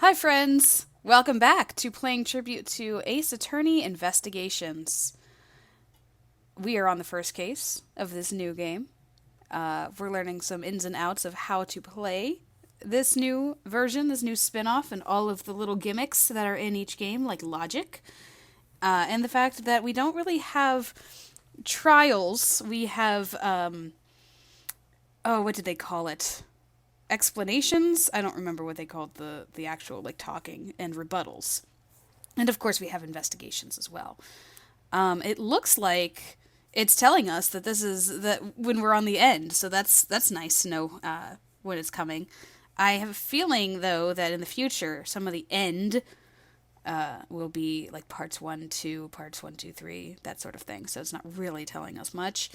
Hi, friends! Welcome back to playing tribute to Ace Attorney Investigations. We are on the first case of this new game. We're learning some ins and outs of how to play this new version, this new spin-off, and all of the little gimmicks that are in each game, like logic. And the fact that we don't really have trials. We have, what did they call it? Explanations. I don't remember what they called the actual talking and rebuttals. And of course we have investigations as well. It looks like it's telling us that this is that when we're on the end, so that's nice to know when it's coming. I have a feeling though that in the future some of the end will be like parts 1, 2, parts 1, 2, 3, that sort of thing. So it's not really telling us much.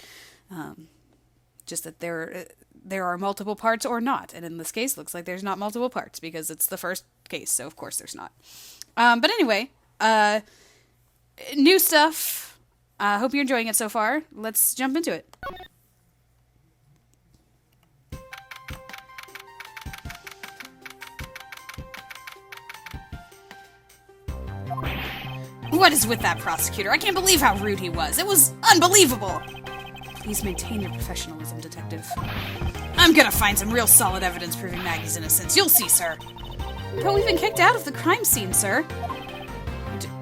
Just that there are multiple parts or not. And in this case, looks like there's not multiple parts because it's the first case, so of course there's not. But anyway, new stuff. Hope you're enjoying it so far. Let's jump into it. What is with that prosecutor? I can't believe how rude he was. It was unbelievable. Please maintain your professionalism, detective. I'm gonna find some real solid evidence proving Maggie's innocence. You'll see, sir. But we've been kicked out of the crime scene, sir.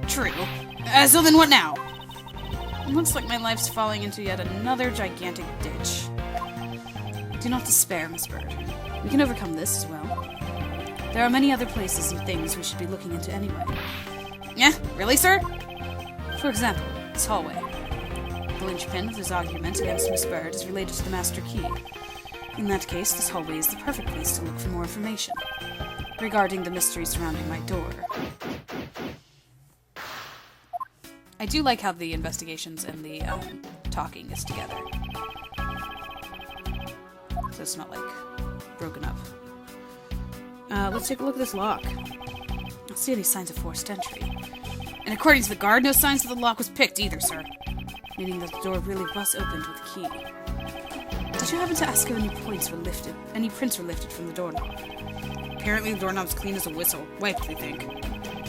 True. So then what now? It looks like my life's falling into yet another gigantic ditch. Do not despair, Miss Bird. We can overcome this as well. There are many other places and things we should be looking into anyway. Yeah, really, sir? For example, this hallway. The linchpin of his argument against Miss Bird is related to the master key. In that case, this hallway is the perfect place to look for more information regarding the mystery surrounding my door. I do like how the investigations and the talking is together. So it's not broken up. Let's take a look at this lock. I don't see any signs of forced entry. And according to the guard, no signs that the lock was picked either, sir. Meaning that the door really was opened with a key. Did you happen to ask if any prints were lifted from the doorknob? Apparently the doorknob's clean as a whistle. Wiped, they think.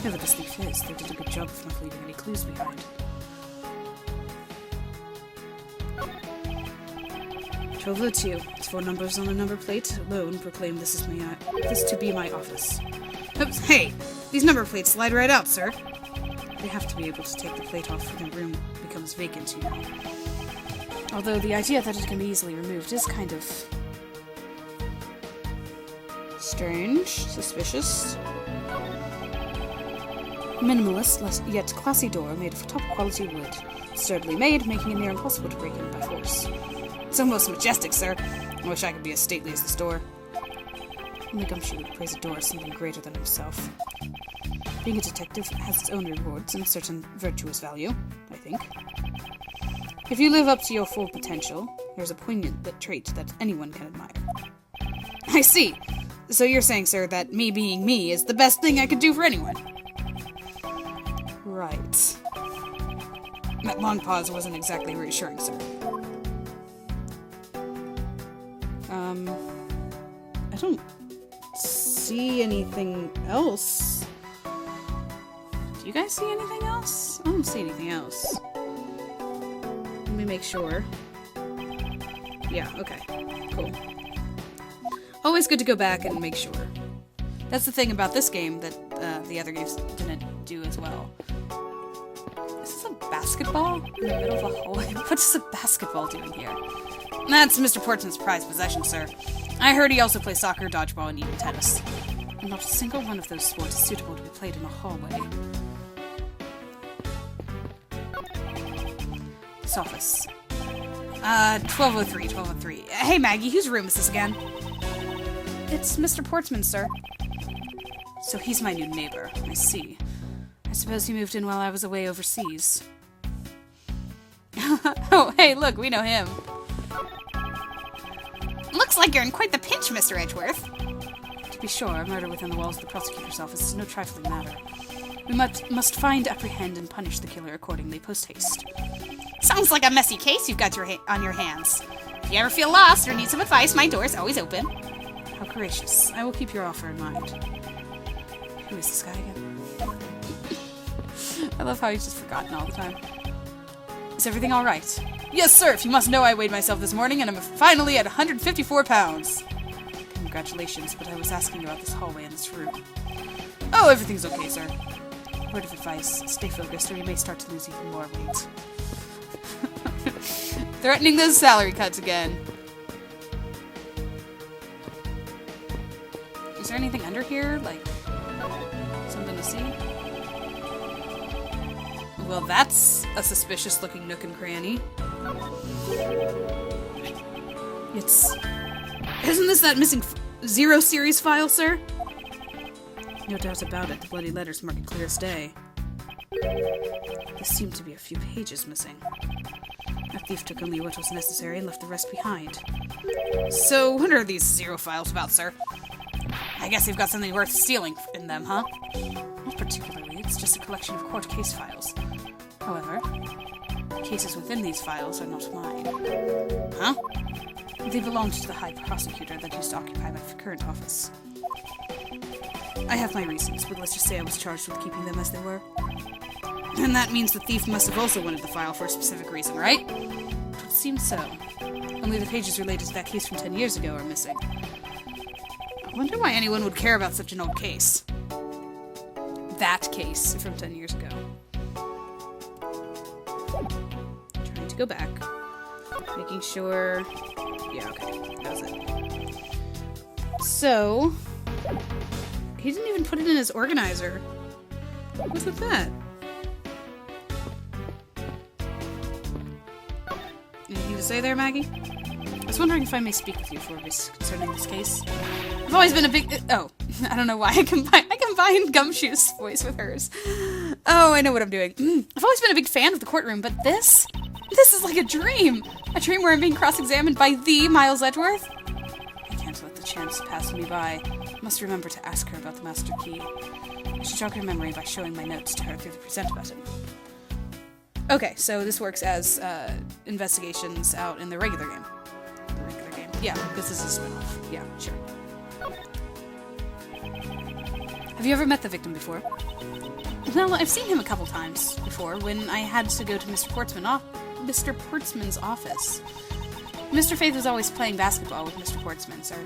Whoever this thief is, they did a good job of not leaving any clues behind. 1202. Its 4 numbers on the number plate alone proclaim this to be my office. Oops, hey! These number plates slide right out, sir. They have to be able to take the plate off when the room becomes vacant, you know. Although the idea that it can be easily removed is kind of strange, suspicious. Minimalist, yet classy door made of top-quality wood. Sturdily made, making it near impossible to break in by force. It's almost majestic, sir. I wish I could be as stately as this door. Only Gumshoe would praise a door as something greater than himself. Being a detective has its own rewards and a certain virtuous value, I think. If you live up to your full potential, there's a poignant trait that anyone can admire. I see. So you're saying, sir, that me being me is the best thing I could do for anyone? Right. That long pause wasn't exactly reassuring, sir. I don't see anything else. Do you guys see anything else? I don't see anything else. Let me make sure. Yeah, okay. Cool. Always good to go back and make sure. That's the thing about this game that the other games didn't do as well. Is this a basketball in the middle of a hallway? What does a basketball do in here? That's Mr. Portson's prized possession, sir. I heard he also plays soccer, dodgeball, and even tennis. And not a single one of those sports is suitable to be played in a hallway. This office. 1203. Hey, Maggie, whose room is this again? It's Mr. Portsman, sir. So he's my new neighbor. I see. I suppose he moved in while I was away overseas. Oh, hey, look, we know him. Looks like you're in quite the pinch, Mr. Edgeworth. To be sure, a murder within the walls of the prosecutor's office is no trifling matter. We must find, apprehend, and punish the killer accordingly, post-haste. Sounds like a messy case you've got on your hands. If you ever feel lost or need some advice, my door's always open. How gracious. I will keep your offer in mind. Who is this guy again? I love how he's just forgotten all the time. Is everything alright? Yes, sir! If you must know, I weighed myself this morning and I'm finally at 154 pounds. Congratulations, but I was asking about this hallway and this room. Oh, everything's okay, sir. Word of advice, stay focused or you may start to lose even more weight. Threatening those salary cuts again. Is there anything under here? Like, something to see? Well, that's a suspicious looking nook and cranny. Isn't this that missing Zero series file, sir? No doubt about it, the bloody letters mark it clear as day. There seemed to be a few pages missing. That thief took only what was necessary and left the rest behind. So, what are these Zero files about, sir? I guess you've got something worth stealing in them, huh? Not particularly, it's just a collection of court case files. However, the cases within these files are not mine. Huh? They belonged to the High Prosecutor that used to occupy my current office. I have my reasons, but let's just say I was charged with keeping them as they were. And that means the thief must have also wanted the file for a specific reason, right? It seems so. Only the pages related to that case from 10 years ago are missing. I wonder why anyone would care about such an old case. That case from 10 years ago. Trying to go back. Making sure... Yeah, okay. That was it. So... He didn't even put it in his organizer. What's with that? Anything to say there, Maggie? I was wondering if I may speak with you for concerning this case. I've always been a big... Oh, I don't know why I combined Gumshoe's voice with hers. Oh, I know what I'm doing. I've always been a big fan of the courtroom, but this is like a dream. A dream where I'm being cross-examined by the Miles Edgeworth. I can't let the chance pass me by. I must remember to ask her about the master key. I should jog her memory by showing my notes to her through the present button. Okay, so this works as investigations out in the regular game. The regular game. Yeah, this is a spin-off. Yeah, sure. Have you ever met the victim before? Well, I've seen him a couple times before when I had to go to Mr. Portsman's office. Mr. Faith was always playing basketball with Mr. Portsman, sir.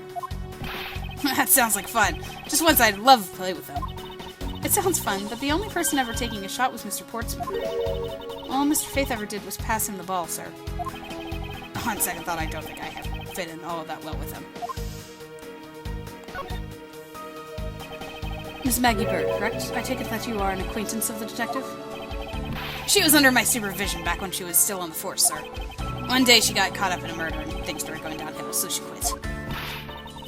That sounds like fun. Just once I'd love to play with him. It sounds fun, but the only person ever taking a shot was Mr. Portsman. All Mr. Faith ever did was pass him the ball, sir. On second thought, I don't think I have fit in all of that well with him. Miss Maggie Bird, correct? I take it that you are an acquaintance of the detective? She was under my supervision back when she was still on the force, sir. One day she got caught up in a murder and things started going downhill, so she quit.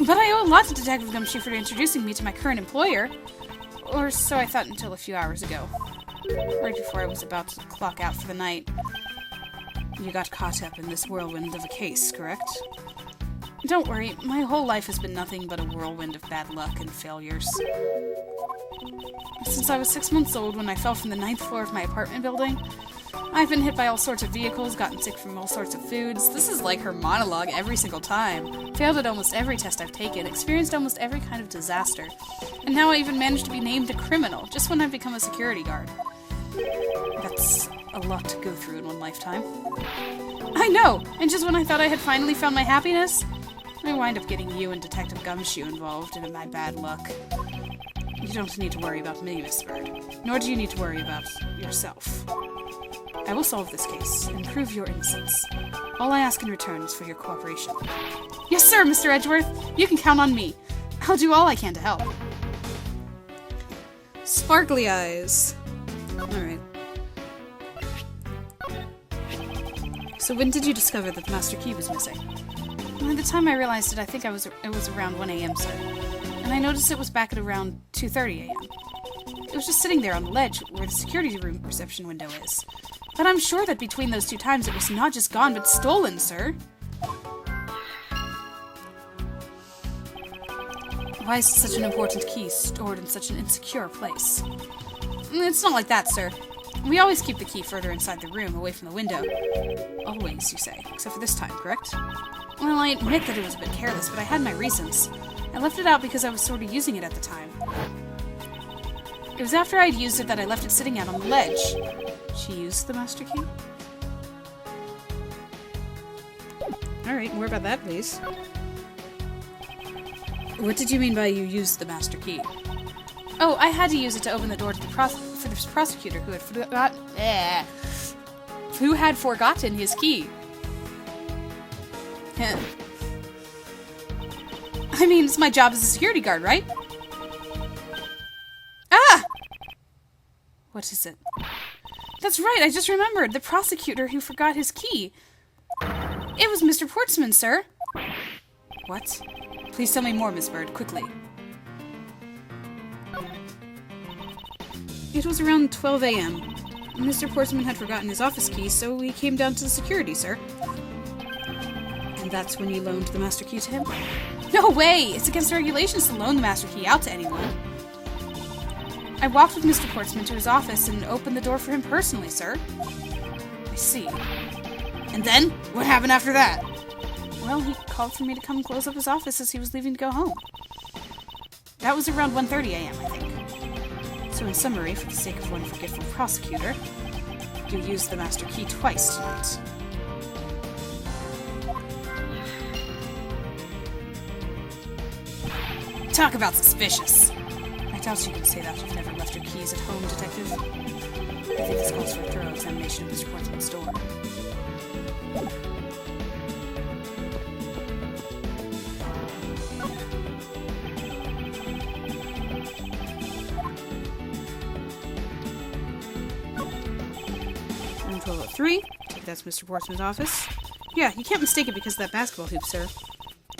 But I owe a lot to Detective Gumshoe for introducing me to my current employer. Or so I thought until a few hours ago. Right before I was about to clock out for the night. You got caught up in this whirlwind of a case, correct? Don't worry, my whole life has been nothing but a whirlwind of bad luck and failures. Since I was 6 months old when I fell from the 9th floor of my apartment building, I've been hit by all sorts of vehicles, gotten sick from all sorts of foods. This is like her monologue every single time. Failed at almost every test I've taken, experienced almost every kind of disaster. And now I even managed to be named a criminal, just when I've become a security guard. That's a lot to go through in one lifetime. I know! And just when I thought I had finally found my happiness, I wind up getting you and Detective Gumshoe involved in my bad luck. You don't need to worry about me, Miss Bird. Nor do you need to worry about yourself. I will solve this case and prove your innocence. All I ask in return is for your cooperation. Yes, sir, Mr. Edgeworth! You can count on me. I'll do all I can to help. Sparkly eyes. Alright. So when did you discover that the master key was missing? By the time I realized it, I think it was around 1 a.m., sir. And I noticed it was back at around 2:30 a.m. It was just sitting there on the ledge where the security room reception window is. But I'm sure that between those 2 times it was not just gone, but stolen, sir. Why is such an important key stored in such an insecure place? It's not like that, sir. We always keep the key further inside the room, away from the window. Always, you say, except for this time, correct? Well, I admit that it was a bit careless, but I had my reasons. I left it out because I was sort of using it at the time. It was after I'd used it that I left it sitting out on the ledge. She used the master key? Alright, more about that, please. What did you mean by you used the master key? Oh, I had to use it to open the door to the for the prosecutor who had forgotten his key. I mean, it's my job as a security guard, right? Ah! What is it? That's right, I just remembered. The prosecutor who forgot his key. It was Mr. Portsman, sir. What? Please tell me more, Miss Bird, quickly. It was around 12 a.m. Mr. Portsman had forgotten his office key, so we came down to the security, sir. And that's when you loaned the master key to him? No way! It's against the regulations to loan the master key out to anyone. I walked with Mr. Portsman to his office and opened the door for him personally, sir. I see. And then? What happened after that? Well, he called for me to come close up his office as he was leaving to go home. That was around 1:30 a.m., I think. So in summary, for the sake of one forgetful prosecutor, you used the master key twice tonight. Talk about suspicious. I doubt you can say that you've never left your keys at home, Detective. I think this calls for a thorough examination of Mr. Portsman's door. Room 1203. Take that's Mr. Portsman's office. Yeah, you can't mistake it because of that basketball hoop, sir.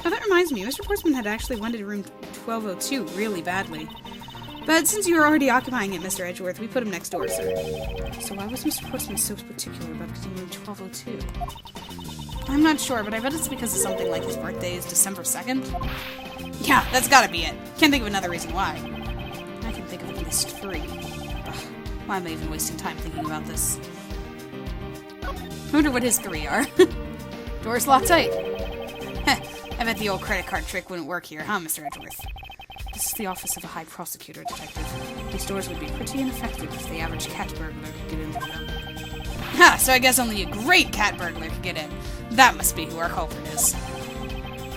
Oh, that reminds me, Mr. Portsman had actually wanted room 1202 really badly. But since you were already occupying it, Mr. Edgeworth, we put him next door, sir. So why was Mr. Portsman so particular about getting room 1202? I'm not sure, but I bet it's because of something like his birthday is December 2nd. Yeah, that's gotta be it. Can't think of another reason why. I can think of at least 3. Ugh, why am I even wasting time thinking about this? I wonder what his 3 are. Door's locked tight. Heh, I bet the old credit card trick wouldn't work here, huh, Mr. Edgeworth? This is the office of a high prosecutor, Detective. These doors would be pretty ineffective if the average cat burglar could get in through them. Ha! So I guess only a great cat burglar could get in. That must be who our culprit is.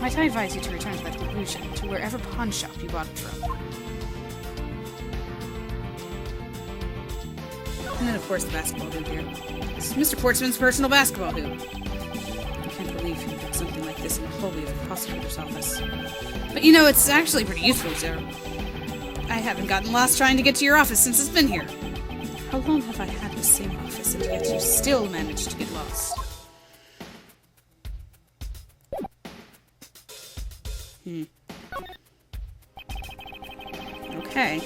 Might I advise you to return to that conclusion, to wherever pawn shop you bought it from. And then, of course, the basketball hoop here. This is Mr. Portsman's personal basketball hoop. I can't believe you put something like this in the hallway of the prosecutor's office. But you know, it's actually pretty useful, sir. I haven't gotten lost trying to get to your office since it's been here. How long have I had the same office, and yet you still managed to get lost? Okay.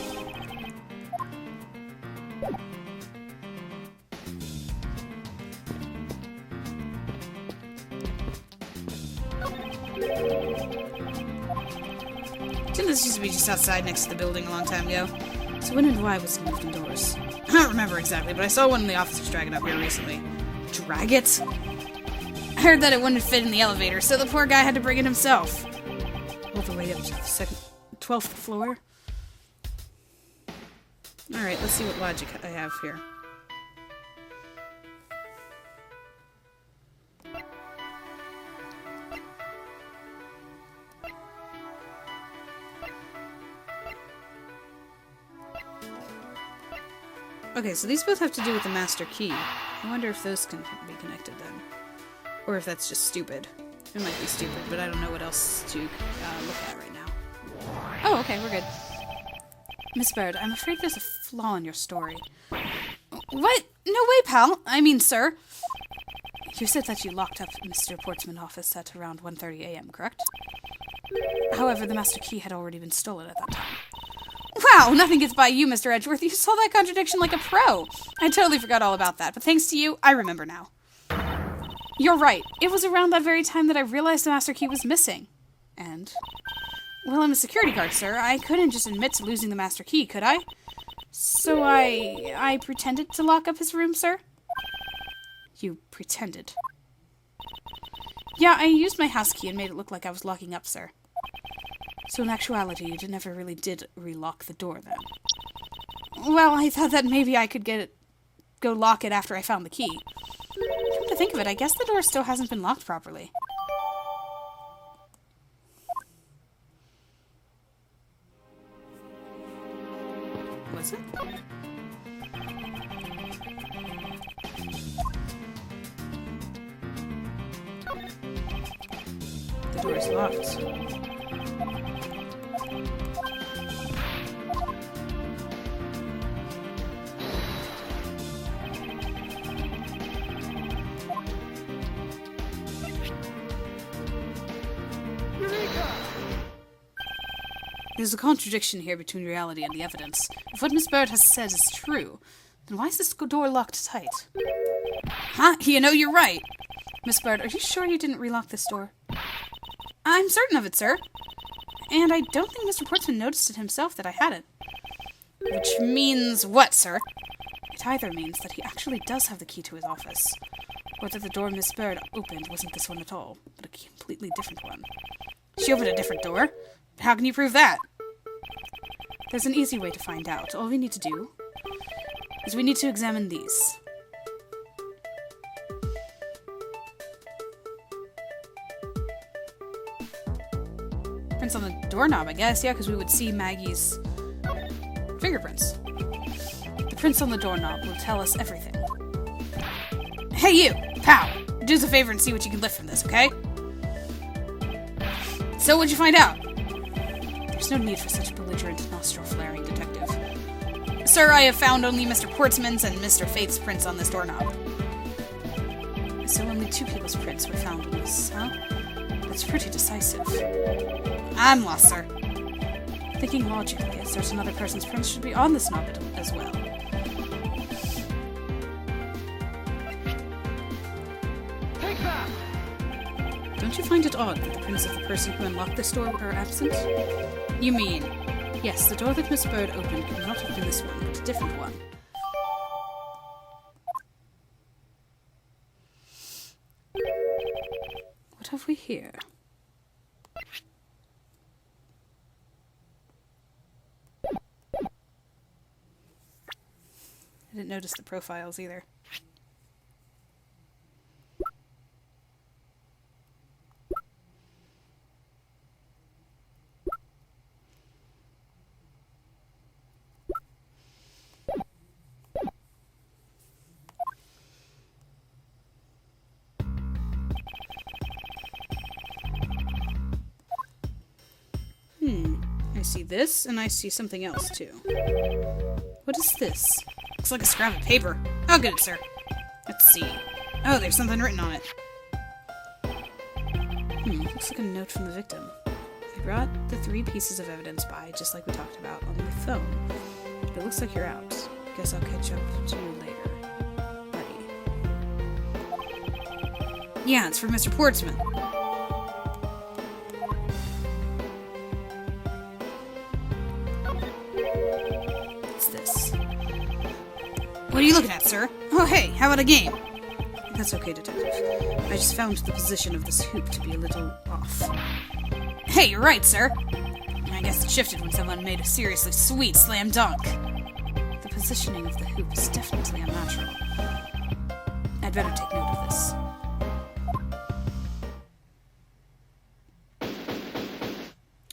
Didn't this used to be just outside next to the building a long time ago? So when and why was it moved indoors? I don't remember exactly, but I saw one of the officers drag it up here recently. Drag it? I heard that it wouldn't fit in the elevator, so the poor guy had to bring it himself. All the way up to the 12th floor? Alright, let's see what logic I have here. Okay, so these both have to do with the master key. I wonder if those can be connected then. Or if that's just stupid. It might be stupid, but I don't know what else to look at right now. Oh, okay, we're good. Miss Bird, I'm afraid there's a flaw in your story. What? No way, pal. I mean, sir. You said that you locked up Mr. Portsman's office at around 1:30 a.m., correct? However, the master key had already been stolen at that time. Wow, nothing gets by you, Mr. Edgeworth. You saw that contradiction like a pro. I totally forgot all about that, but thanks to you, I remember now. You're right. It was around that very time that I realized the master key was missing. And? Well, I'm a security guard, sir. I couldn't just admit to losing the master key, could I? So I pretended to lock up his room, sir? You pretended? Yeah, I used my house key and made it look like I was locking up, sir. So in actuality, you never really did relock the door, then? Well, I thought that maybe I could go lock it after I found the key. Come to think of it, I guess the door still hasn't been locked properly. Was it? The door is locked. There's a contradiction here between reality and the evidence. If what Miss Bird has said is true, then why is this door locked tight? Huh? You know, you're right. Miss Bird, are you sure you didn't relock this door? I'm certain of it, sir. And I don't think Mr. Portsman noticed it himself that I had it. Which means what, sir? It either means that he actually does have the key to his office, or that the door Miss Bird opened wasn't this one at all, but a completely different one. She opened a different door? How can you prove that? There's an easy way to find out. All we need to do is we need to examine these. Prints on the doorknob, I guess. Yeah, because we would see Maggie's fingerprints. The prints on the doorknob will tell us everything. Hey, you! Pow! Do us a favor and see what you can lift from this, okay? So, what'd you find out? There's no need for such belligerent, nostril-flaring detective. Sir, I have found only Mr. Portsman's and Mr. Faith's prints on this doorknob. So only two people's prints were found on this, huh? That's pretty decisive. I'm lost, sir. Thinking logically, a certain other person's prints should be on this knob as well. Take that! Don't you find it odd that the prints of the person who unlocked this door are absent? You mean, yes, the door that Miss Bird opened could not have been this one, but a different one. What have we here? I didn't notice the profiles either. I see this, and I see something else, too. What is this? Looks like a scrap of paper. I'll get it, sir. Let's see. Oh, there's something written on it. Looks like a note from the victim. I brought the 3 pieces of evidence by, just like we talked about, on the phone. It looks like you're out. Guess I'll catch up to you later. Buddy. Yeah, it's for Mr. Portsman. What are you looking at, sir? Oh, hey, how about a game? That's okay, detective. I just found the position of this hoop to be a little off. Hey, you're right, sir. I guess it shifted when someone made a seriously sweet slam dunk. The positioning of the hoop is definitely unnatural. I'd better take note of this.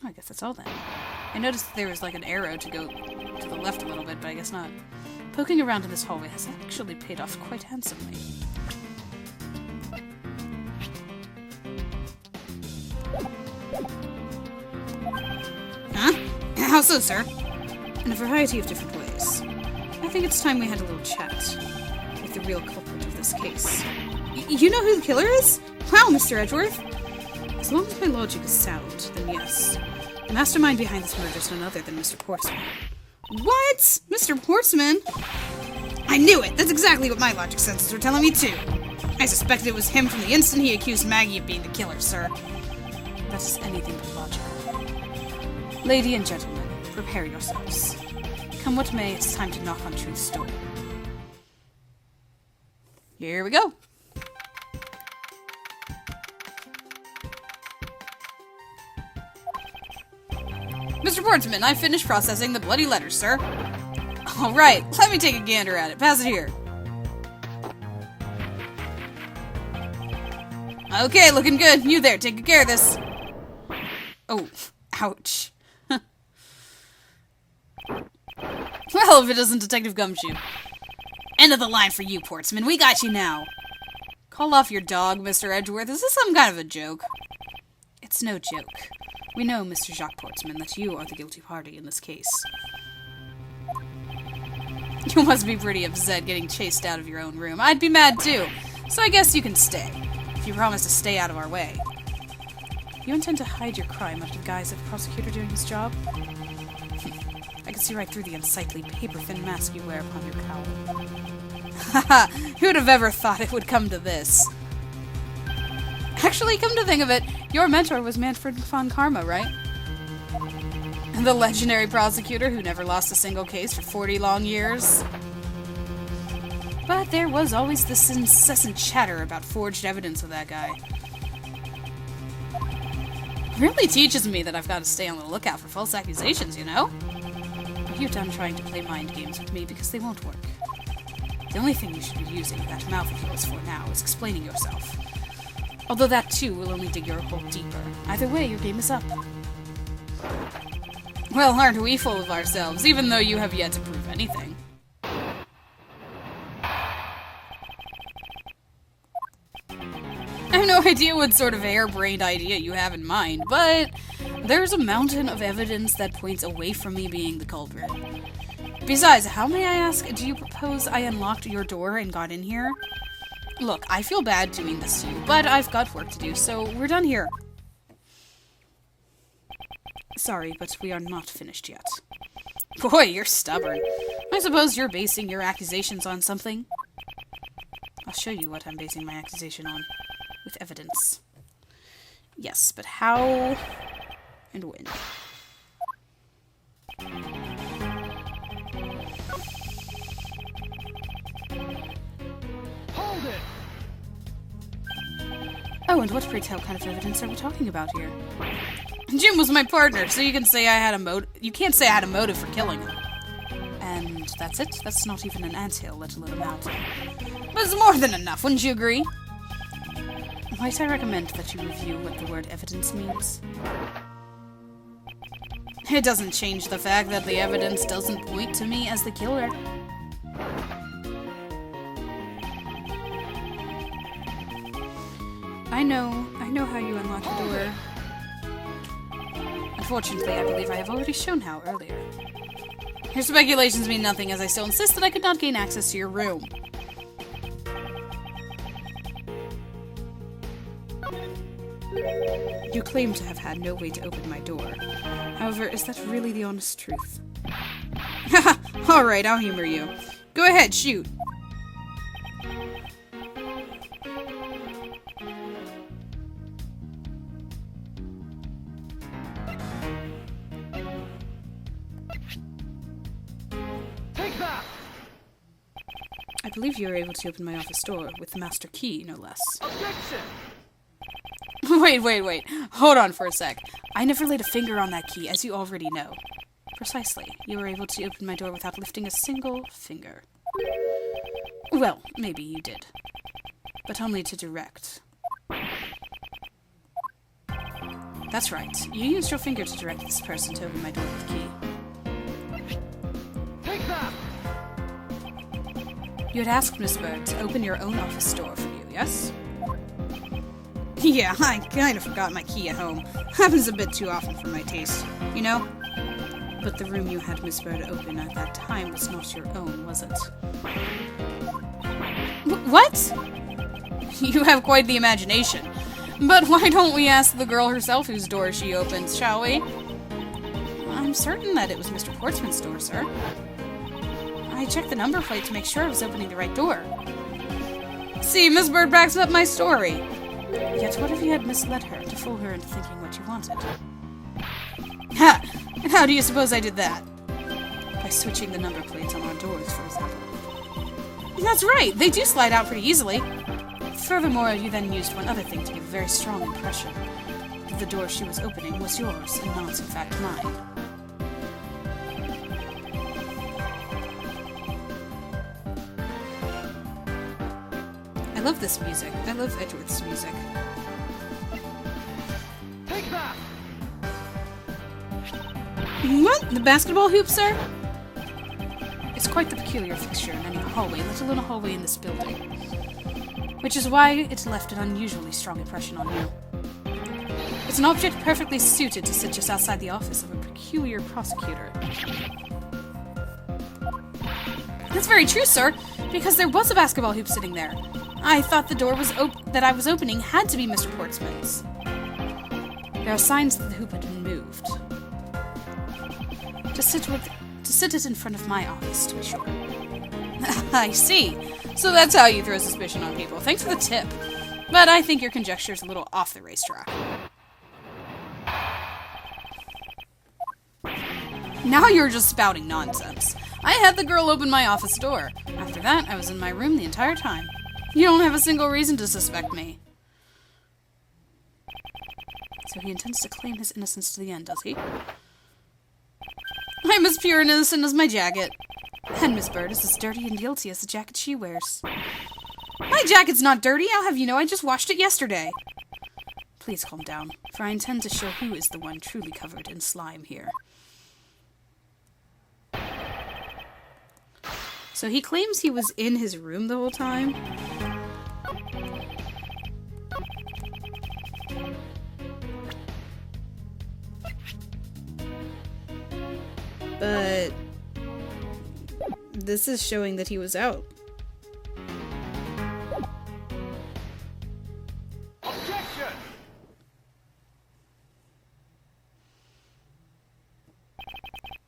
Oh, I guess that's all then. I noticed that there was like an arrow to go to the left a little bit, but I guess not. Poking around in this hallway has actually paid off quite handsomely. Huh? How so, sir? In a variety of different ways. I think it's time we had a little chat with the real culprit of this case. You know who the killer is? Wow, Mr. Edgeworth! As long as my logic is sound, then yes. The mastermind behind this murder is none other than Mr. Portsman. What? Mr. Portsman? I knew it! That's exactly what my logic senses were telling me, too. I suspected it was him from the instant he accused Maggie of being the killer, sir. That is anything but logical. Lady and gentlemen, prepare yourselves. Come what may, it's time to knock on truth's door. Here we go. Mr. Portsman, I finished processing the bloody letters, sir. Alright, let me take a gander at it. Pass it here. Okay, looking good. You there, take good care of this. Oh, ouch. Well, if it isn't Detective Gumshoe. End of the line for you, Portsman. We got you now. Call off your dog, Mr. Edgeworth. Is this some kind of a joke? It's no joke. We know, Mr. Jacques Portsman, that you are the guilty party in this case. You must be pretty upset getting chased out of your own room. I'd be mad too. So I guess you can stay. If you promise to stay out of our way. You intend to hide your crime under the guise of a prosecutor doing his job? I can see right through the unsightly paper-thin mask you wear upon your cowl. Haha, who'd have ever thought it would come to this? Actually, come to think of it, your mentor was Manfred von Karma, right? The legendary prosecutor who never lost a single case for 40 long years. But there was always this incessant chatter about forged evidence of that guy. Really teaches me that I've got to stay on the lookout for false accusations, you know? Are you done trying to play mind games with me because they won't work? The only thing you should be using that mouth of yours for now is explaining yourself. Although that too will only dig your hole deeper. Either way, your game is up. Well, aren't we full of ourselves, even though you have yet to prove anything? I have no idea what sort of harebrained idea you have in mind, but there's a mountain of evidence that points away from me being the culprit. Besides, how may I ask, do you propose I unlocked your door and got in here? Look, I feel bad doing this to you, but I've got work to do, so we're done here. Sorry, but we are not finished yet. Boy, you're stubborn. I suppose you're basing your accusations on something? I'll show you what I'm basing my accusation on. With evidence. Yes, but how and when? Hold it! Oh, and what, pray tell, kind of evidence are we talking about here? Jim was my partner, so you can say I had a motive. You can't say I had a motive for killing him. And that's it? That's not even an anthill, let alone a mountain. But it's more than enough, wouldn't you agree? Might I recommend that you review what the word evidence means? It doesn't change the fact that the evidence doesn't point to me as the killer. I know how you unlock the door. Unfortunately, I believe I have already shown how earlier. Your speculations mean nothing, as I still insist that I could not gain access to your room. You claim to have had no way to open my door. However, is that really the honest truth? Haha, alright, I'll humor you. Go ahead, shoot. Take that! I believe you were able to open my office door with the master key, no less. Objection! Wait. Hold on for a sec. I never laid a finger on that key, as you already know. Precisely. You were able to open my door without lifting a single finger. Well, maybe you did. But only to direct. That's right. You used your finger to direct this person to open my door with the key. Take that! You had asked Miss Bird to open your own office door for you, yes? Yeah, I kind of forgot my key at home. Happens a bit too often for my taste, you know? But the room you had Miss Bird open at that time was not your own, was it? What? You have quite the imagination. But why don't we ask the girl herself whose door she opens, shall we? I'm certain that it was Mr. Portsman's door, sir. I checked the number plate to make sure I was opening the right door. See, Miss Bird backs up my story. Yet what if you had misled her to fool her into thinking what you wanted? Ha! And how do you suppose I did that? By switching the number plates on our doors, for example. That's right! They do slide out pretty easily. Furthermore, you then used one other thing to give a very strong impression. That the door she was opening was yours, and not, in fact, mine. love this music. I love Edgeworth's music. Take that! What? The basketball hoop, sir? It's quite the peculiar fixture in any hallway, let alone a hallway in this building. Which is why it left an unusually strong impression on you. It's an object perfectly suited to sit just outside the office of a peculiar prosecutor. That's very true, sir, because there was a basketball hoop sitting there. I thought the door that I was opening had to be Mr. Portsman's. There are signs that the hoop had been moved. To sit it in front of my office, to be sure. I see. So that's how you throw suspicion on people. Thanks for the tip. But I think your conjecture is a little off the racetrack. Now you're just spouting nonsense. I had the girl open my office door. After that, I was in my room the entire time. You don't have a single reason to suspect me. So he intends to claim his innocence to the end, does he? I'm as pure and innocent as my jacket. And Miss Bird is as dirty and guilty as the jacket she wears. My jacket's not dirty, I'll have you know I just washed it yesterday. Please calm down, for I intend to show who is the one truly covered in slime here. So he claims he was in his room the whole time. But this is showing that he was out. Objection!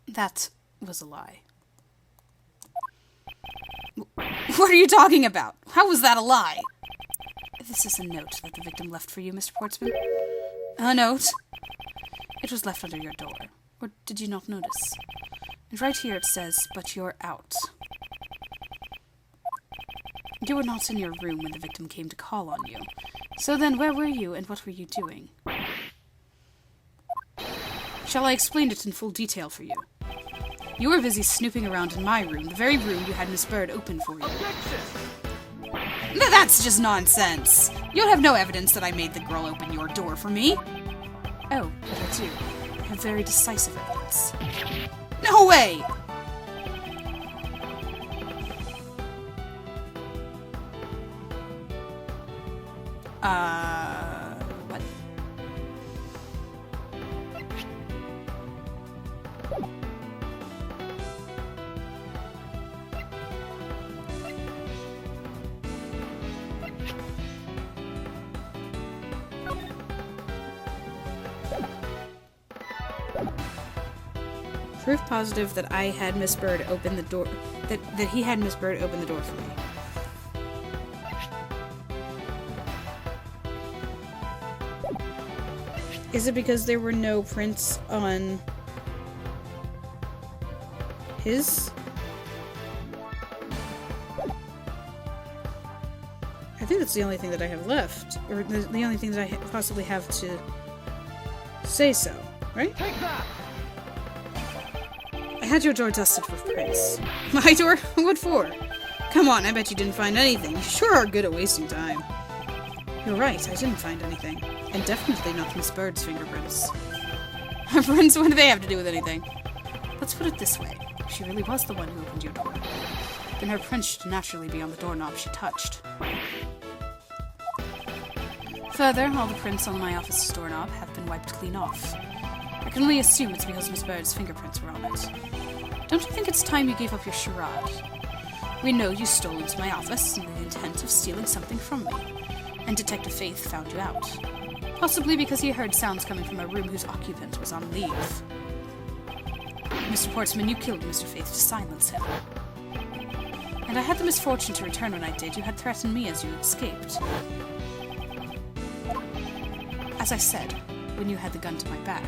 That was a lie. What are you talking about? How was that a lie? This is a note that the victim left for you, Mr. Portsman. A note? It was left under your door. Or did you not notice? And right here it says, but you're out. You were not in your room when the victim came to call on you. So then, where were you and what were you doing? Shall I explain it in full detail for you? You were busy snooping around in my room, the very room you had Miss Bird open for you. Now that's just nonsense! You have no evidence that I made the girl open your door for me. Oh, but I do. I have very decisive evidence. No way! What? Proof positive that I had Miss Bird open the door. That he had Miss Bird open the door for me. Is it because there were no prints on his? I think that's the only thing that I have left. Or the only thing that I possibly have to say so, right? Take that! I had your door dusted with prints. My door? What for? Come on, I bet you didn't find anything. You sure are good at wasting time. You're right, I didn't find anything. And definitely not Miss Bird's fingerprints. Her prints, what do they have to do with anything? Let's put it this way. If she really was the one who opened your door, then her prints should naturally be on the doorknob she touched. Further, all the prints on my office's doorknob have been wiped clean off. I can only assume it's because Miss Bird's fingerprints were on it. Don't you think it's time you gave up your charade? We know you stole into my office in the intent of stealing something from me, and Detective Faith found you out. Possibly because he heard sounds coming from a room whose occupant was on leave. Mr. Portsman, you killed Mr. Faith to silence him. And I had the misfortune to return when I did. You had threatened me as you escaped. As I said, when you had the gun to my back.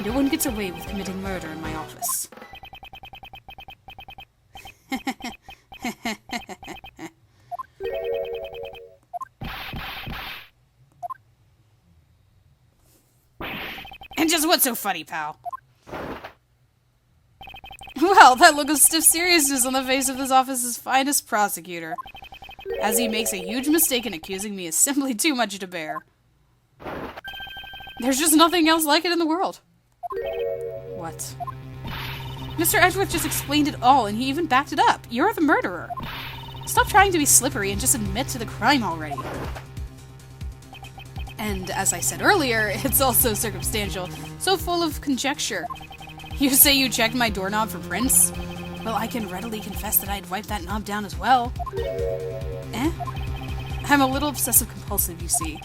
No one gets away with committing murder in my office. And just what's so funny, pal? Well, that look of stiff seriousness on the face of this office's finest prosecutor. as he makes a huge mistake in accusing me is simply too much to bear. There's just nothing else like it in the world. What? Mr. Edgeworth just explained it all, and he even backed it up. You're the murderer. Stop trying to be slippery and just admit to the crime already. And as I said earlier, it's also circumstantial, so full of conjecture. You say you checked my doorknob for prints? Well, I can readily confess that I'd wiped that knob down as well. Eh? I'm a little obsessive-compulsive, you see.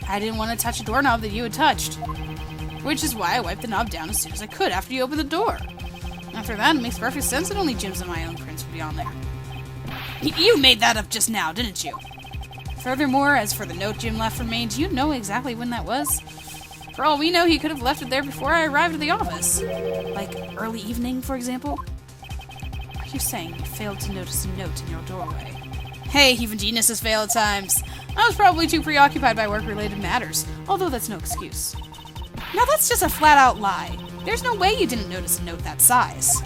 I didn't want to touch a doorknob that you had touched. Which is why I wiped the knob down as soon as I could after you opened the door. After that, it makes perfect sense that only Jim's and my own prints would be on there. You made that up just now, didn't you? Furthermore, as for the note Jim left for me, do you know exactly when that was? For all we know, he could have left it there before I arrived at the office. Like, early evening, for example? Are you saying you failed to notice a note in your doorway? Hey, even geniuses fail at times. I was probably too preoccupied by work-related matters, although that's no excuse. Now that's just a flat-out lie. There's no way you didn't notice a note that size.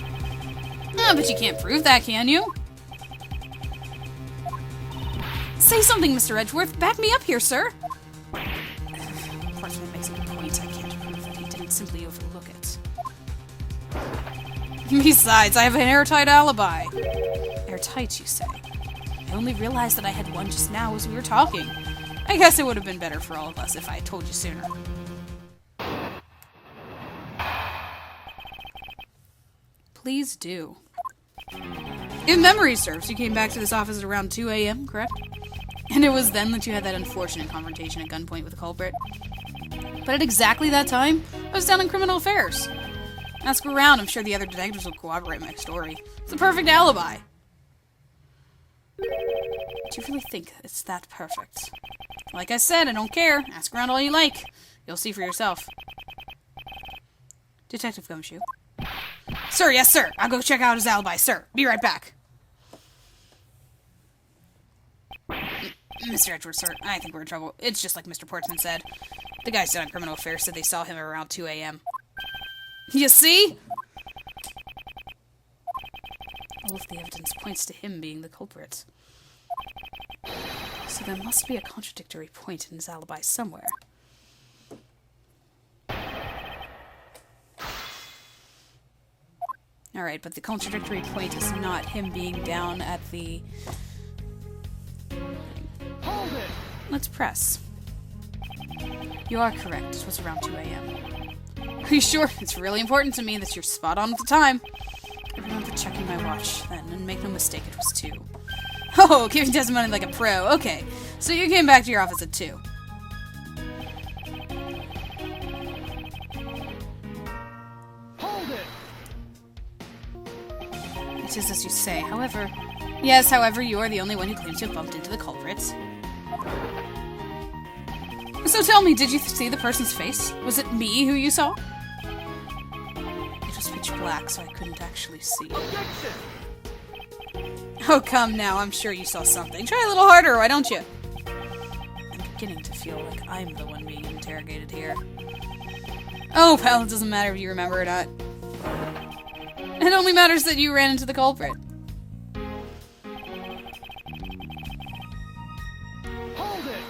But you can't prove that, can you? Say something, Mr. Edgeworth. Back me up here, sir. Portsmouth makes a good point. I can't prove that he didn't simply overlook it. Besides, I have an airtight alibi. Airtight, you say? I only realized that I had one just now as we were talking. I guess it would have been better for all of us if I had told you sooner. Please do. If memory serves, you came back to this office at around 2 a.m., correct? And it was then that you had that unfortunate confrontation at gunpoint with the culprit. But at exactly that time, I was down in criminal affairs. Ask around, I'm sure the other detectives will corroborate my story. It's a perfect alibi. Do you really think it's that perfect? Like I said, I don't care. Ask around all you like. You'll see for yourself. Detective Gumshoe. Sir, yes, sir. I'll go check out his alibi, sir. Be right back. Mr. Edgeworth, sir, I think we're in trouble. It's just like Mr. Portsman said. The guys down on criminal affairs said they saw him around 2 a.m. You see? All of the evidence points to him being the culprit. So there must be a contradictory point in his alibi somewhere. Alright, but the contradictory point is not him being down at the... Hold it! Let's press. You are correct. It was around 2 a.m. Are you sure? It's really important to me that you're spot on with the time. I remember checking my watch then, and make no mistake, it was 2. Oh, giving testimony like a pro. Okay, so you came back to your office at 2. Hold it! It is as you say, however... Yes, however, you are the only one who claims to have bumped into the culprits. So tell me, did you see the person's face? Was it me who you saw? It was pitch black, so I couldn't actually see. Objection! Oh, come now, I'm sure you saw something. Try a little harder, why don't you? I'm beginning to feel like I'm the one being interrogated here. Oh, well, it doesn't matter if you remember or not. It only matters that you ran into the culprit. Hold it!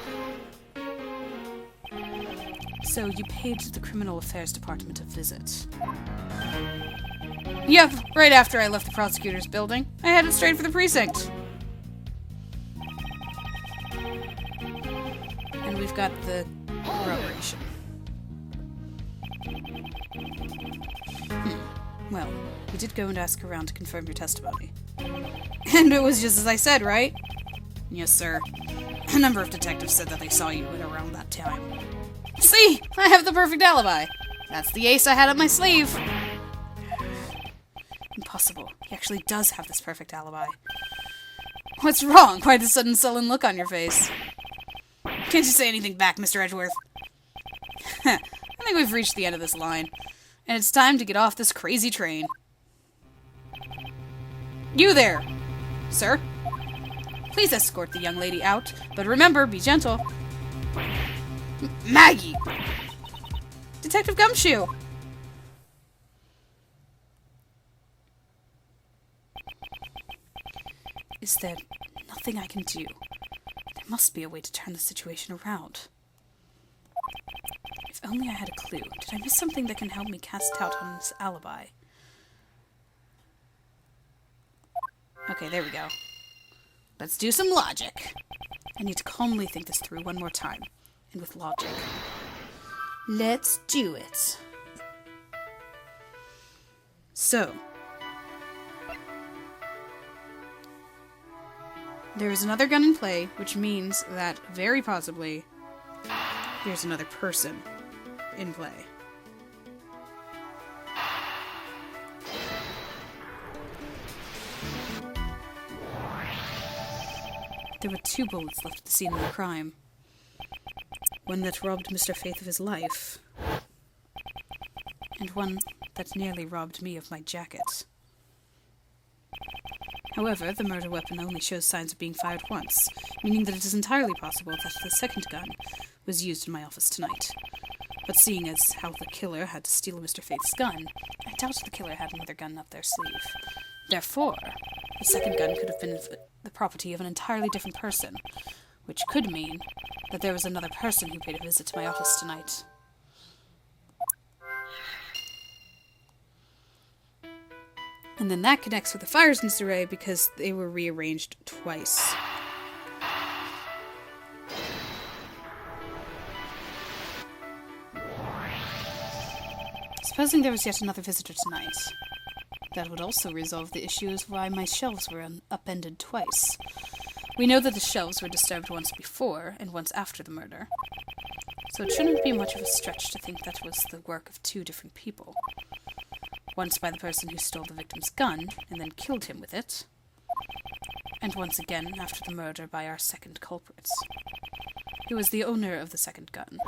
So you paid the Criminal Affairs Department a visit. Yep, right after I left the prosecutor's building. I headed straight for the precinct. And we've got the corroboration. Well, we did go and ask around to confirm your testimony. And it was just as I said, right? Yes, sir. A number of detectives said that they saw you at around that time. See? I have the perfect alibi. That's the ace I had up my sleeve. Impossible. He actually does have this perfect alibi. What's wrong? Why the sudden sullen look on your face? Can't you say anything back, Mr. Edgeworth? I think we've reached the end of this line. And it's time to get off this crazy train. You there! Sir? Please escort the young lady out, but remember, be gentle. Maggie! Detective Gumshoe! Is there nothing I can do. There must be a way to turn the situation around. If only I had a clue. Did I miss something that can help me cast doubt on this alibi? Okay, there we go. Let's do some logic. I need to calmly think this through one more time. And with logic. Let's do it. So. There is another gun in play, which means that, very possibly, there's another person in play. There were 2 bullets left at the scene of the crime. One that robbed Mr. Faith of his life, and one that nearly robbed me of my jacket. However, the murder weapon only shows signs of being fired once, meaning that it is entirely possible that the second gun was used in my office tonight. But seeing as how the killer had to steal Mr. Faith's gun, I doubt the killer had another gun up their sleeve. Therefore, the second gun could have been the property of an entirely different person, which could mean that there was another person who paid a visit to my office tonight. And then that connects with the fires in this array because they were rearranged twice. Supposing there was yet another visitor tonight, that would also resolve the issue as why my shelves were upended twice. We know that the shelves were disturbed once before and once after the murder, so it shouldn't be much of a stretch to think that was the work of 2 different people. Once by the person who stole the victim's gun and then killed him with it, and once again after the murder by our second culprit, who was the owner of the second gun.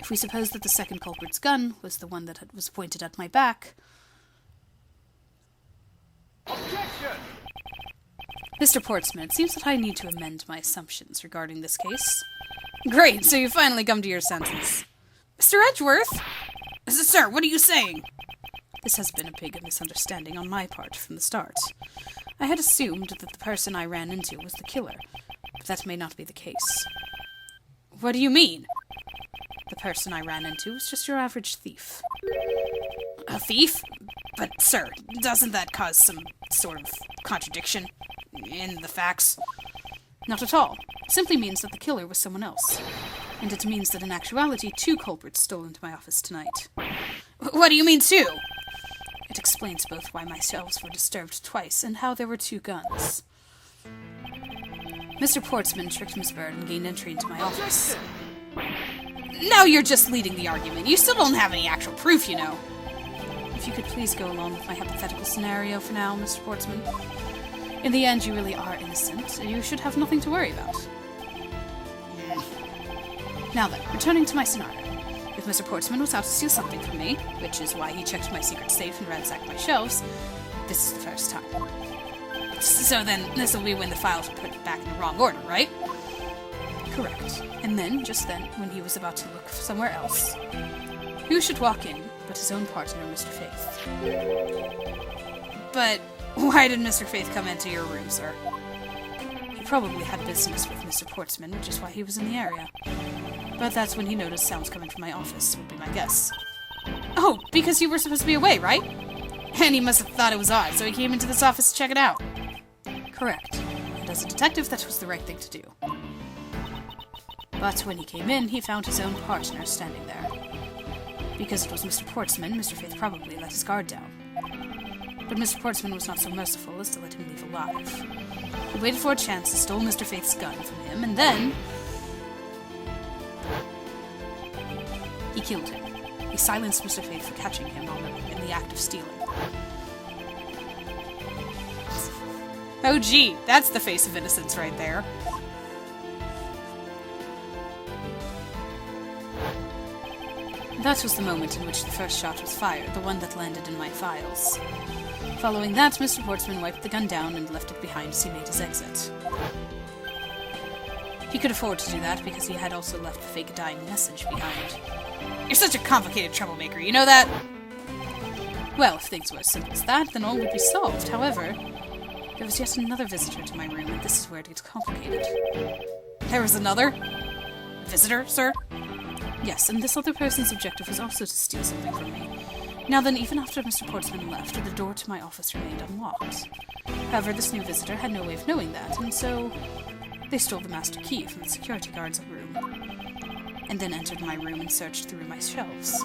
If we suppose that the second culprit's gun was the one that was pointed at my back... Objection! Mr. Portsman, it seems that I need to amend my assumptions regarding this case. Great, so you finally come to your senses. Mr. Edgeworth? Sir, what are you saying? This has been a big misunderstanding on my part from the start. I had assumed that the person I ran into was the killer, but that may not be the case. What do you mean? The person I ran into was just your average thief. A thief? But, sir, doesn't that cause some sort of contradiction in the facts? Not at all. It simply means that the killer was someone else. And it means that in actuality 2 culprits stole into my office tonight. What do you mean 2? It explains both why my shelves were disturbed twice and how there were 2 guns. Mr. Portsman tricked Miss Bird and gained entry into my office. Now you're just leading the argument. You still don't have any actual proof, you know. If you could please go along with my hypothetical scenario for now, Mr. Portsman. In the end, you really are innocent, and you should have nothing to worry about. Now then, returning to my scenario. If Mr. Portsman was out to steal something from me, which is why he checked my secret safe and ransacked my shelves, this is the first time. So then, this will be when the files were put back in the wrong order, right? Correct. And then, just then, when he was about to look somewhere else, who should walk in but his own partner, Mr. Faith? But why did Mr. Faith come into your room, sir? He probably had business with Mr. Portsman, which is why he was in the area. But that's when he noticed sounds coming from my office, would be my guess. Oh, because you were supposed to be away, right? And he must have thought it was odd, so he came into this office to check it out. Correct. And as a detective, that was the right thing to do. But when he came in, he found his own partner standing there. Because it was Mr. Portsman, Mr. Faith probably let his guard down. But Mr. Portsman was not so merciful as to let him leave alive. He waited for a chance and stole Mr. Faith's gun from him, and then... he killed him. He silenced Mr. Faith for catching him in the act of stealing. Oh gee, that's the face of innocence right there. That was the moment in which the first shot was fired, the one that landed in my files. Following that, Mr. Portsman wiped the gun down and left it behind as he made his exit. He could afford to do that because he had also left the fake dying message behind. You're such a complicated troublemaker, you know that? Well, if things were as simple as that, then all would be solved. However, There was yet another visitor to my room, and this is where it gets complicated. There was another? Visitor, sir? Yes, and this other person's objective was also to steal something from me. Now then, even after Mr. Portsman left, the door to my office remained unlocked. However, this new visitor had no way of knowing that, and so they stole the master key from the security guard's room, and then entered my room and searched through my shelves.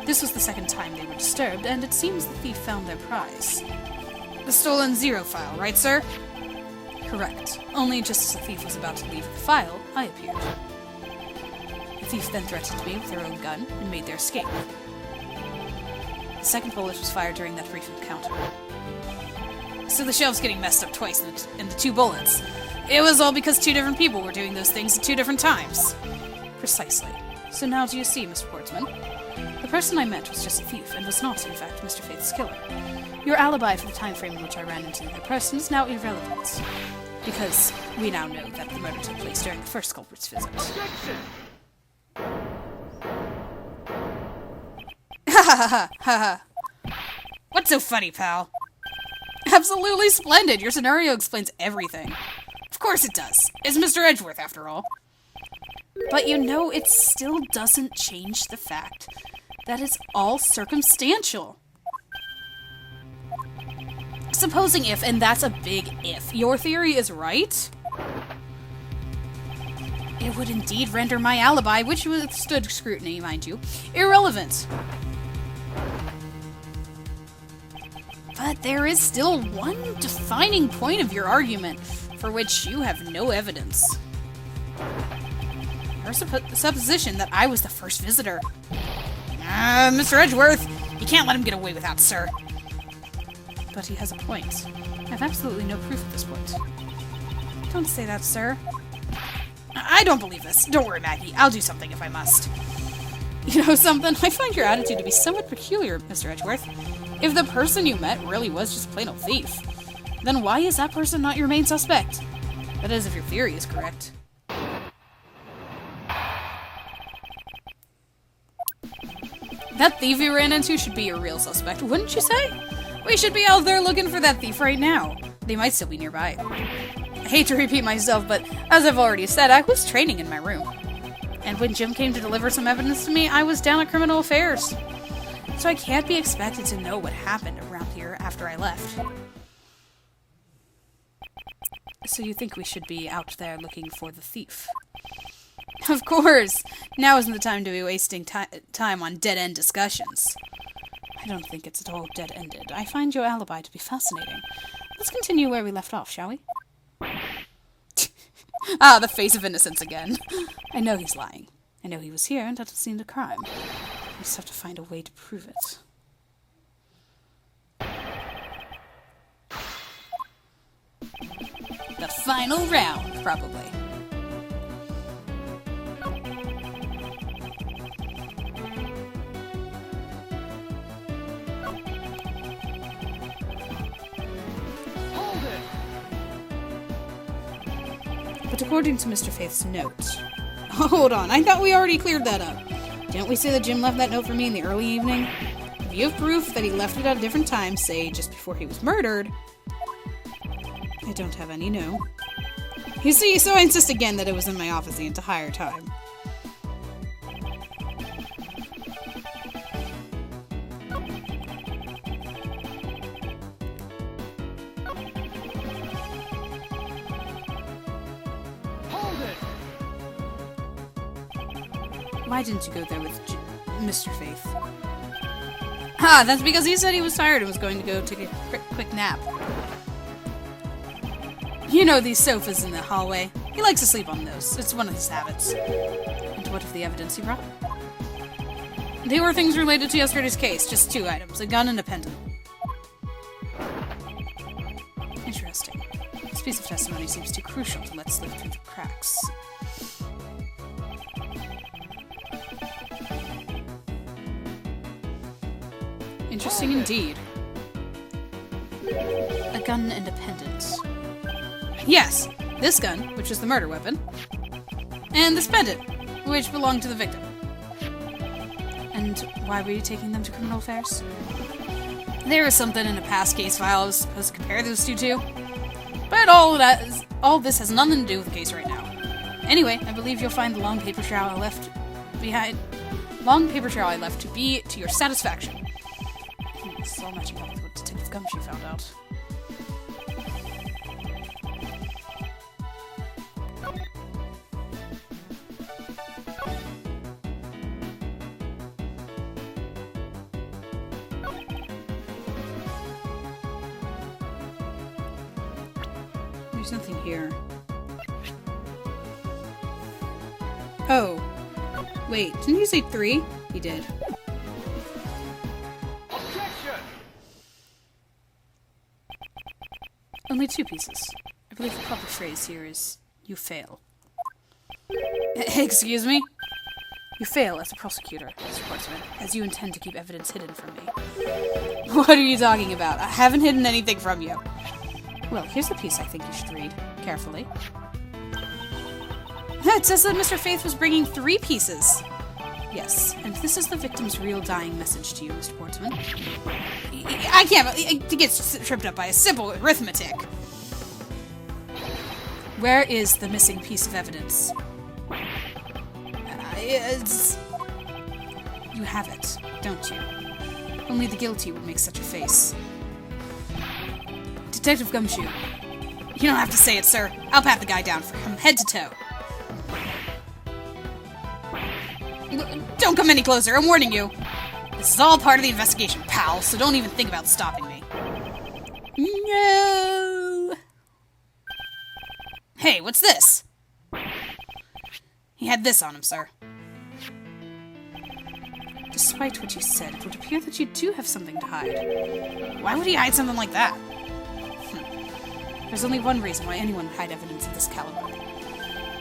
This was the second time they were disturbed, and it seems the thief found their prize. The stolen zero file, right, sir? Correct. Only just as the thief was about to leave the file, I appeared. The thief then threatened me with their own gun and made their escape. The second bullet was fired during that brief encounter. So the shelf's getting messed up twice in the two bullets. It was all because two different people were doing those things at two different times. Precisely. So now do you see, Mr. Portsman? The person I met was just a thief, and was not, in fact, Mr. Faith's killer. Your alibi for the time frame in which I ran into the other person is now irrelevant, because we now know that the murder took place during the first culprit's visit. Objection! Ha ha ha ha ha! What's so funny, pal? Absolutely splendid! Your scenario explains everything. Of course it does. It's Mr. Edgeworth, after all. But you know, it still doesn't change the fact that it's all circumstantial. Supposing if, and that's a big if, your theory is right, it would indeed render my alibi, which withstood scrutiny, mind you, irrelevant. But there is still one defining point of your argument for which you have no evidence. Your supposition that I was the first visitor. Mr. Edgeworth, you can't let him get away with that, sir. But he has a point. I have absolutely no proof at this point. Don't say that, sir. I don't believe this. Don't worry, Maggie. I'll do something if I must. You know something? I find your attitude to be somewhat peculiar, Mr. Edgeworth. If the person you met really was just a plain old thief, then why is that person not your main suspect? That is, if your theory is correct. That thief you ran into should be your real suspect, wouldn't you say? We should be out there looking for that thief right now. They might still be nearby. I hate to repeat myself, but as I've already said, I was training in my room. And when Jim came to deliver some evidence to me, I was down at Criminal Affairs. So I can't be expected to know what happened around here after I left. So you think we should be out there looking for the thief? Of course! Now isn't the time to be wasting time on dead-end discussions. I don't think it's at all dead-ended. I find your alibi to be fascinating. Let's continue where we left off, shall we? Ah, the face of innocence again. I know he's lying. I know he was here and at the scene of the crime. We just have to find a way to prove it. The final round, probably. Hold it! But according to Mr. Faith's note... Hold on, I thought we already cleared that up. Didn't we say that Jim left that note for me in the early evening? If you have proof that he left it at a different time, say just before he was murdered... I don't have any, no. You see, so I insist again that it was in my office the entire time. Hold it! Why didn't you go there with Mr. Faith? Ah, that's because he said he was tired and was going to go take a quick nap. You know these sofas in the hallway. He likes to sleep on those. It's one of his habits. And what of the evidence he brought? They were things related to yesterday's case. Just 2 items. A gun and a pendant. Interesting. This piece of testimony seems too crucial to let slip through the cracks. Interesting indeed. A gun and a pendant. Yes, this gun, which is the murder weapon, and this pendant, which belonged to the victim. And why were you taking them to Criminal Affairs? There was something in a past case file I was supposed to compare those two to. But all this has nothing to do with the case right now. Anyway, I believe you'll find the long paper trail I left to be to your satisfaction. This is all matching up with what Detective Gumshoe found out. There's nothing here. Oh. Wait, didn't he say 3? He did. Objection! Only 2 pieces. I believe the proper phrase here is, you fail. Excuse me? You fail as a prosecutor, Mr. Portsman, as you intend to keep evidence hidden from me. What are you talking about? I haven't hidden anything from you. Well, here's the piece I think you should read. Carefully. It says that Mr. Faith was bringing 3 pieces. Yes, and this is the victim's real dying message to you, Mr. Portsman. I can't get tripped up by a simple arithmetic. Where is the missing piece of evidence? You have it, don't you? Only the guilty would make such a face. Detective Gumshoe. You don't have to say it, sir. I'll pat the guy down from head to toe. Don't come any closer, I'm warning you. This is all part of the investigation, pal, so don't even think about stopping me. No! Hey, what's this? He had this on him, sir. Despite what you said, it would appear that you do have something to hide. Why would he hide something like that? There's only one reason why anyone would hide evidence of this caliber.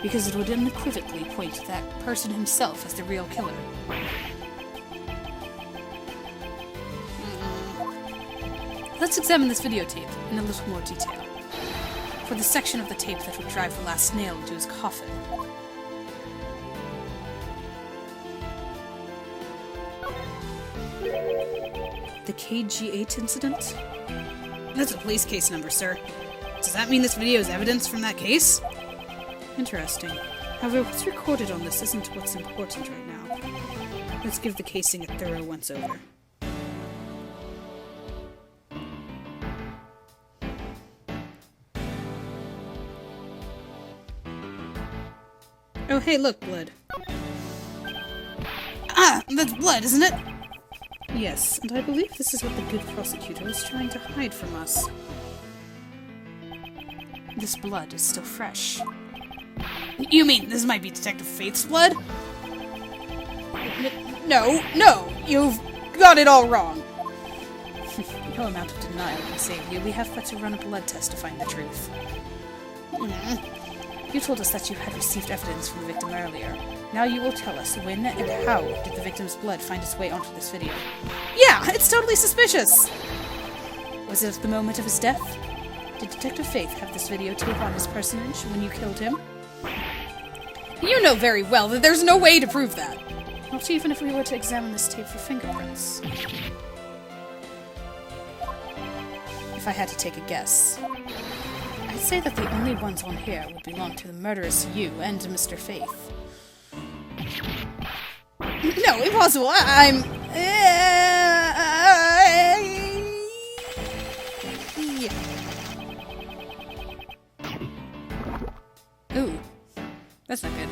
Because it would unequivocally point to that person himself as the real killer. Let's examine this videotape in a little more detail. For the section of the tape that would drive the last nail into his coffin. The KG8 incident? That's a police case number, sir. Does that mean this video is evidence from that case? Interesting. However, what's recorded on this isn't what's important right now. Let's give the casing a thorough once-over. Oh, hey, look, blood. Ah, that's blood, isn't it? Yes, and I believe this is what the good prosecutor is trying to hide from us. This blood is still fresh. You mean this might be Detective Faith's blood? No, you've got it all wrong. No amount of denial can save you. We have but to run a blood test to find the truth. You told us that you had received evidence from the victim earlier. Now you will tell us when and how did the victim's blood find its way onto this video. Yeah, it's totally suspicious! Was it at the moment of his death? Did Detective Faith have this videotape on his personage when you killed him? You know very well that there's no way to prove that. Not even if we were to examine this tape for fingerprints. If I had to take a guess, I'd say that the only ones on here would belong to the murderous you and to Mr. Faith. No, impossible! I'm... Ooh. That's not good.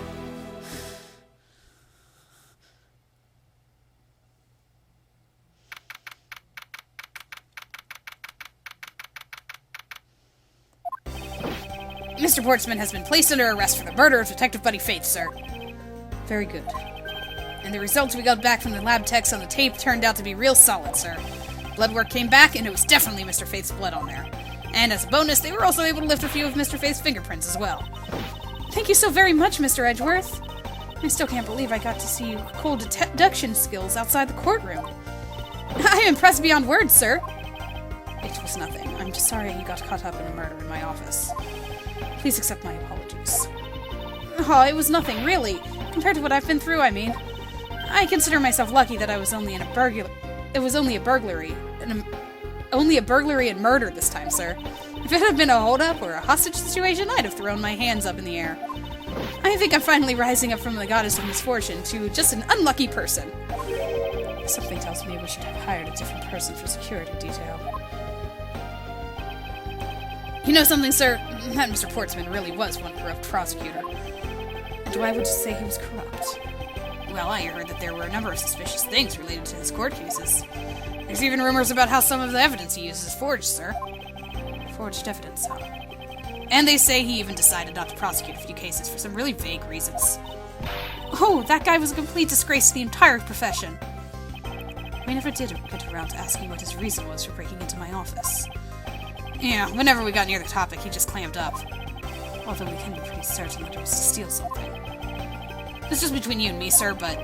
Mr. Portsman has been placed under arrest for the murder of Detective Buddy Faith, sir. Very good. And the results we got back from the lab techs on the tape turned out to be real solid, sir. Blood work came back, and it was definitely Mr. Faith's blood on there. And as a bonus, they were also able to lift a few of Mr. Faith's fingerprints as well. Thank you so very much, Mr. Edgeworth. I still can't believe I got to see your cold deduction skills outside the courtroom. I am impressed beyond words, sir. It was nothing. I'm just sorry you got caught up in a murder in my office. Please accept my apologies. Oh, it was nothing, really. Compared to what I've been through, I mean. I consider myself lucky that I was only in a burglary. only a burglary and murder this time, sir. If it had been a holdup or a hostage situation, I'd have thrown my hands up in the air. I think I'm finally rising up from the goddess of misfortune to just an unlucky person. Something tells me we should have hired a different person for security detail. You know something, sir? That Mr. Portsman really was one corrupt prosecutor. And why would you say he was corrupt? Well, I heard that there were a number of suspicious things related to his court cases. There's even rumors about how some of the evidence he uses is forged, sir. Forged evidence, huh? And they say he even decided not to prosecute a few cases for some really vague reasons. Oh, that guy was a complete disgrace to the entire profession. We never did get around to asking what his reason was for breaking into my office. Yeah, whenever we got near the topic, he just clammed up. Although we can be pretty certain that it was to steal something. This is between you and me, sir, but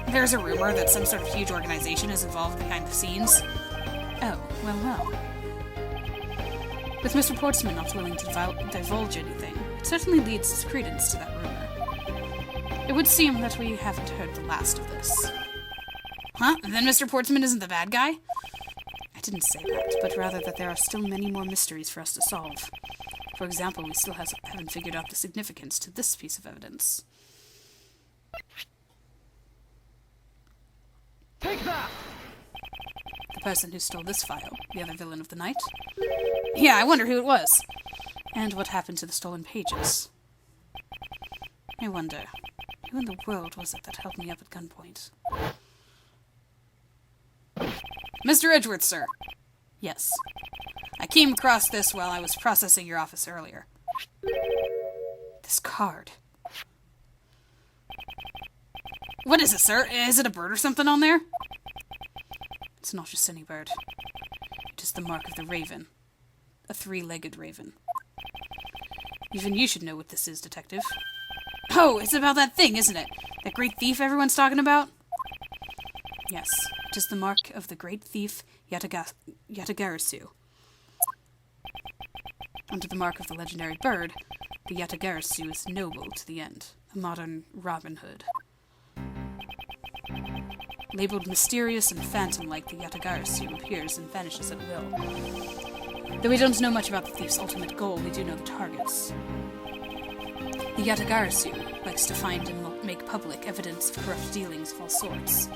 there's a rumor that some sort of huge organization is involved behind the scenes. Oh, well. With Mr. Portsman not willing to divulge anything, it certainly leads credence to that rumor. It would seem that we haven't heard the last of this. Huh? Then Mr. Portsman isn't the bad guy? I didn't say that, but rather that there are still many more mysteries for us to solve. For example, we still haven't figured out the significance to this piece of evidence. Take that! The person who stole this file, the other villain of the night? Yeah, I wonder who it was. And what happened to the stolen pages? I wonder, who in the world was it that held me up at gunpoint? Mr. Edgeworth, sir. Yes. I came across this while I was processing your office earlier. This card. What is it, sir? Is it a bird or something on there? It's not just any bird. It is the mark of the raven. A three-legged raven. Even you should know what this is, Detective. Oh, it's about that thing, isn't it? That great thief everyone's talking about? Yes, it is the mark of the great thief Yatagarasu. Under the mark of the legendary bird, the Yatagarasu is noble to the end, a modern Robin Hood. Labeled mysterious and phantom-like, the Yatagarasu appears and vanishes at will. Though we don't know much about the thief's ultimate goal, we do know the targets. The Yatagarasu likes to find and make public evidence of corrupt dealings of all sorts.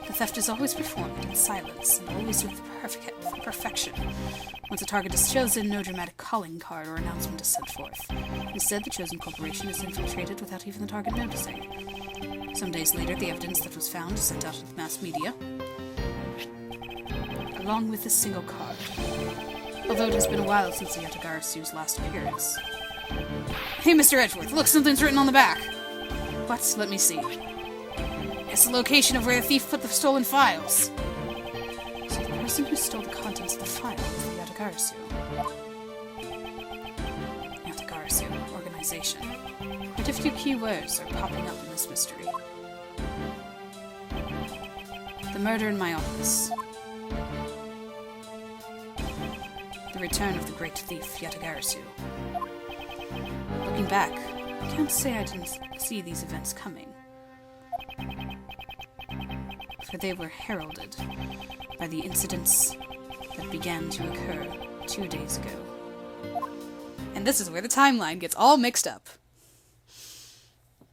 The theft is always performed in silence, and always with perfection. Once a target is chosen, no dramatic calling card or announcement is sent forth. Instead, the chosen corporation is infiltrated without even the target noticing. Some days later, the evidence that was found is sent out to the mass media, along with this single card. Although it has been a while since the Yatagarasu's last appearance. Hey, Mr. Edgeworth, look, something's written on the back. What? Let me see. It's the location of where the thief put the stolen files. So the person who stole the contents of the file is the Yatagarasu. Yatagarasu organization. Quite a few key words are popping up in this mystery. The murder in my office. The return of the great thief Yatagarasu. Looking back, I can't say I didn't see these events coming. For they were heralded by the incidents that began to occur 2 days ago. And this is where the timeline gets all mixed up.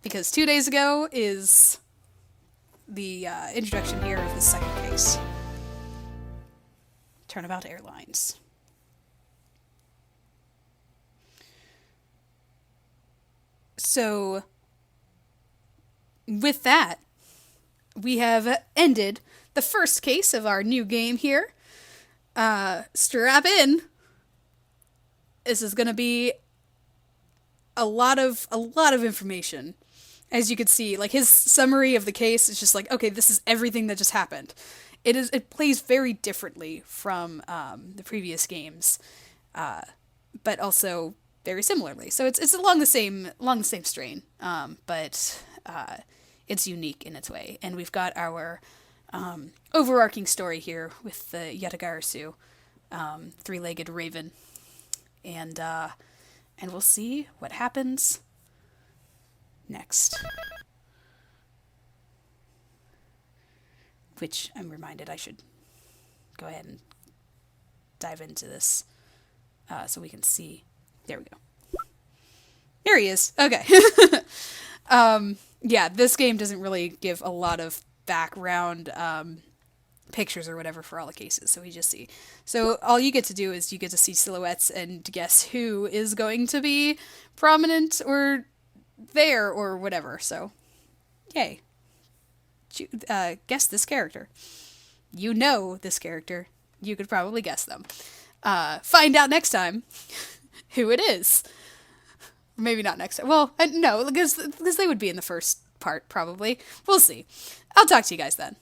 Because 2 days ago is the introduction here of the second case. Turnabout Airlines. So, with that, we have ended the first case of our new game here. Strap in. This is going to be a lot of information. As you can see, like his summary of the case is just like, okay, this is everything that just happened. It plays very differently from the previous games, but also very similarly. So it's along the same strain, but it's unique in its way. And we've got our overarching story here with the Yatagarasu, three-legged raven, and we'll see what happens next. Which I'm reminded I should go ahead and dive into this so we can see. There we go. There he is. Okay. Yeah, this game doesn't really give a lot of background pictures or whatever for all the cases, so we just see. So all you get to do is you get to see silhouettes and guess who is going to be prominent or there or whatever. So, yay. Guess this character. You know this character. You could probably guess them. Find out next time who it is. Maybe not next time. Well, no, because they would be in the first part, probably. We'll see. I'll talk to you guys then.